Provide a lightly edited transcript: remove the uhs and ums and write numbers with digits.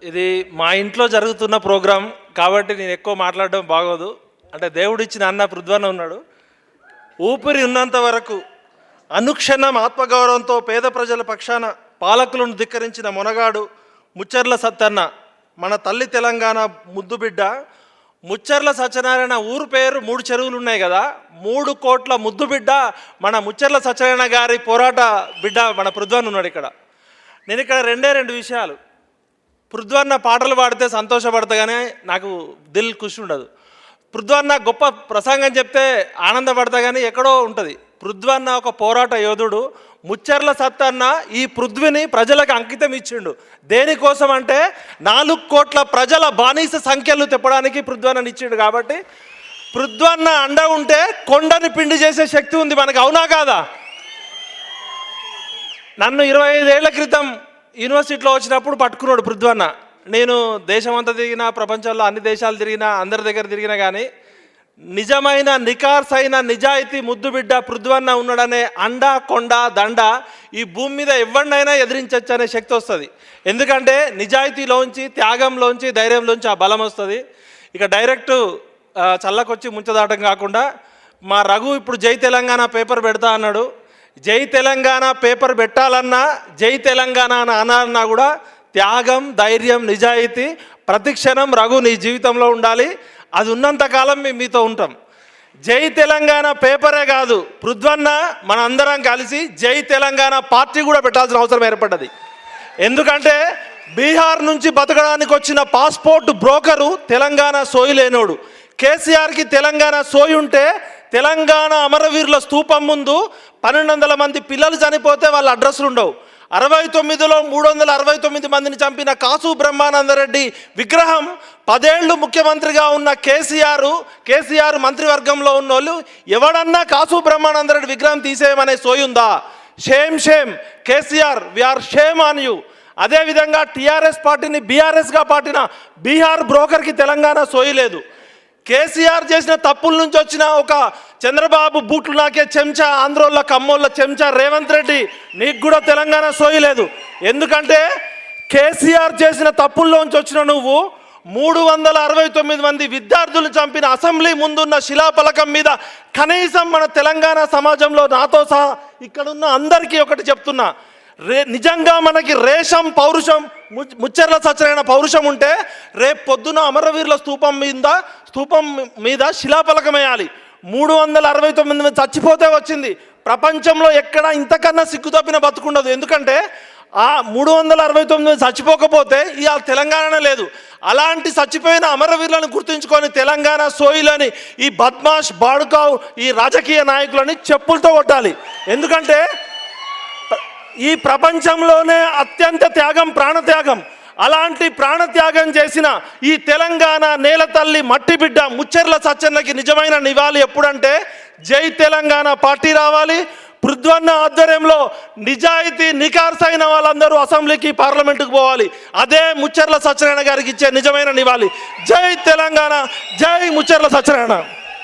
ఇది మా ఇంట్లో జరుగుతున్న ప్రోగ్రాం కాబట్టి నేను ఎక్కువ మాట్లాడడం బాగోదు. అంటే దేవుడిచ్చిన అన్న పృథ్వన్న ఉన్నాడు. ఊపిరి ఉన్నంత వరకు అనుక్షణం ఆత్మగౌరవంతో పేద ప్రజల పక్షాన పాలకులను ధిక్కరించిన మొనగాడు ముచ్చర్ల సత్తన్న, మన తల్లి తెలంగాణ ముద్దు బిడ్డ. ముచ్చర్ల సత్యనారాయణ ఊరు పేరు 3 చెరువులు ఉన్నాయి కదా, 3 కోట్ల ముద్దు బిడ్డ మన ముచ్చర్ల సత్యనారాయణ గారి పోరాట బిడ్డ మన పృథ్వన్న ఉన్నాడు ఇక్కడ. నేను ఇక్కడ 2 విషయాలు. పృథ్వన్న పాటలు పాడితే సంతోషపడతా కానీ నాకు దిల్ ఖుషి ఉండదు. పృథ్వన్న గొప్ప ప్రసంగం చెప్తే ఆనందపడతా కానీ ఎక్కడో ఉంటుంది. పృథ్వన్న ఒక పోరాట యోధుడు. ముచ్చర్ల సత్తన్న ఈ పృథ్వీని ప్రజలకు అంకితం ఇచ్చిండు. దేనికోసం అంటే 4 కోట్ల ప్రజల బానిస సంఖ్యలు తెప్పడానికి పృథ్వన్నని ఇచ్చిండు. కాబట్టి పృథ్వన్న అండ ఉంటే కొండని పిండి చేసే శక్తి ఉంది మనకు, అవునా కాదా? నన్ను 25 ఏళ్ల క్రితం యూనివర్సిటీలో వచ్చినప్పుడు పట్టుకున్నాడు పృథ్వన్న. నేను దేశమంతా తిరిగినా, ప్రపంచంలో అన్ని దేశాలు తిరిగినా, అందరి దగ్గర తిరిగినా కానీ నిజమైన నికార్సైన నిజాయితీ ముద్దు బిడ్డ పృథ్వన్న ఉన్నాడనే అండ కొండ దండ ఈ భూమి మీద ఎవరినైనా ఎదిరించవచ్చు అనే శక్తి వస్తుంది. ఎందుకంటే నిజాయితీలోంచి, త్యాగంలోంచి, ధైర్యంలోంచి ఆ బలం వస్తుంది. ఇక డైరెక్ట్ చల్లకొచ్చి ముంచదాటం కాకుండా మా రఘు ఇప్పుడు జై తెలంగాణ పేపర్ పెడతా అన్నాడు. జై తెలంగాణ పేపర్ పెట్టాలన్నా, జై తెలంగాణ అని అనాలన్నా కూడా త్యాగం, ధైర్యం, నిజాయితీ ప్రతిక్షణం రఘు నీ జీవితంలో ఉండాలి. అది ఉన్నంతకాలం మేము మీతో ఉంటాం. జై తెలంగాణ పేపరే కాదు, పృథ్వన్న మన అందరం కలిసి జై తెలంగాణ పార్టీ కూడా పెట్టాల్సిన అవసరం ఏర్పడ్డది. ఎందుకంటే బీహార్ నుంచి బతకడానికి వచ్చిన పాస్పోర్ట్ బ్రోకరు తెలంగాణ సోయి లేనోడు. కేసీఆర్కి తెలంగాణ సోయి ఉంటే తెలంగాణ అమరవీరుల స్తూపం ముందు 1200 మంది పిల్లలు చనిపోతే వాళ్ళ అడ్రస్లు ఉండవు. 69లో 369 మందిని చంపిన కాసు బ్రహ్మానందరెడ్డి విగ్రహం 10 ఏళ్ళు ముఖ్యమంత్రిగా ఉన్న కేసీఆర్ మంత్రివర్గంలో ఉన్న వాళ్ళు ఎవడన్నా కాసు బ్రహ్మానందరెడ్డి విగ్రహం తీసేయమనే సోయి ఉందా? Shame KCR, we are shame on you. అదేవిధంగా టీఆర్ఎస్ పార్టీని బీఆర్ఎస్గా పాటిన బీహార్ బ్రోకర్కి తెలంగాణ సోయి లేదు. కేసీఆర్ చేసిన తప్పుల నుంచి వచ్చిన ఒక చంద్రబాబు బూట్లు నాకే చెంచా, ఆంధ్రోళ్ళ కమ్మోళ్ళ చెంచా రేవంత్ రెడ్డి, నీకు కూడా తెలంగాణ సోయి లేదు. ఎందుకంటే కేసీఆర్ చేసిన తప్పుల్లోంచి వచ్చిన నువ్వు 369 మంది విద్యార్థులు చంపిన అసెంబ్లీ ముందున్న శిలాఫలకం మీద కనీసం మన తెలంగాణ సమాజంలో నాతో సహా ఇక్కడున్న అందరికీ ఒకటి చెప్తున్నా, నిజంగా మనకి రేషం పౌరుషం, ముచ్చర్ల సత్యనారాయణ పౌరుషం ఉంటే రేపు పొద్దున అమరవీరుల స్తూపం మీద శిలాఫలకం వేయాలి. 369 మంది చచ్చిపోతే వచ్చింది. ప్రపంచంలో ఎక్కడ ఇంతకన్నా సిగ్గుతప్పిన బతుకుండదు. ఎందుకంటే ఆ 369 చచ్చిపోకపోతే ఇవాళ తెలంగాణనే లేదు. అలాంటి చచ్చిపోయిన అమరవీరులను గుర్తుంచుకొని తెలంగాణ సోయిలని ఈ బద్మాష్ బాడుకావు ఈ రాజకీయ నాయకులని చెప్పులతో కొట్టాలి. ఎందుకంటే ఈ ప్రపంచంలోనే అత్యంత త్యాగం ప్రాణత్యాగం. అలాంటి ప్రాణత్యాగం చేసిన ఈ తెలంగాణ నేల తల్లి మట్టి బిడ్డ ముచ్చర్ల సత్యన్నకి నిజమైన నివాళి ఎప్పుడంటే జై తెలంగాణ పార్టీ రావాలి. పృథ్వన్న ఆధ్వర్యంలో నిజాయితీ నికార్సైన వాళ్ళందరూ అసెంబ్లీకి, పార్లమెంటుకు పోవాలి. అదే ముచ్చర్ల సత్యనారాయణ గారికి ఇచ్చే నిజమైన నివాళి. జై తెలంగాణ, జై ముచ్చర్ల సత్యనారాయణ.